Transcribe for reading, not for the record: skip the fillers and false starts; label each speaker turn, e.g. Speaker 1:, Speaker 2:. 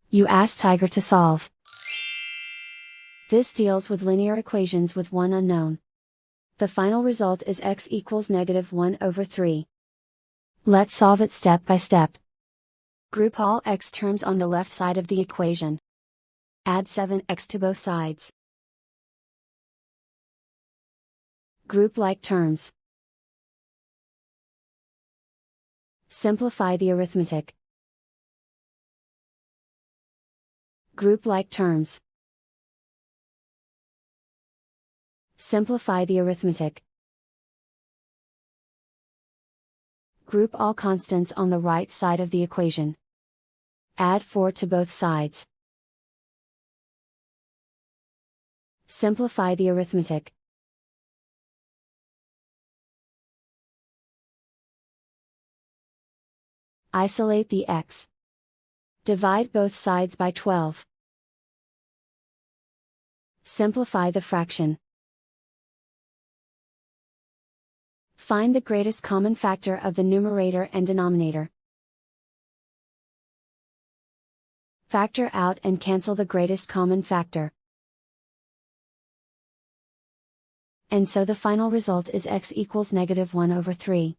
Speaker 1: You ask Tiger to solve. This deals with linear equations with one unknown. The final result is x equals -1/3. Let's solve it step by step. Group all x terms on the left side of the equation. Add 7x to both sides. Group like terms. Simplify the arithmetic. Group like terms. Simplify the arithmetic. Group all constants on the right side of the equation. Add 4 to both sides. Simplify the arithmetic. Isolate the x. Divide both sides by 12. Simplify the fraction. Find the greatest common factor of the numerator and denominator. Factor out and cancel the greatest common factor. And so the final result is x equals -1/3.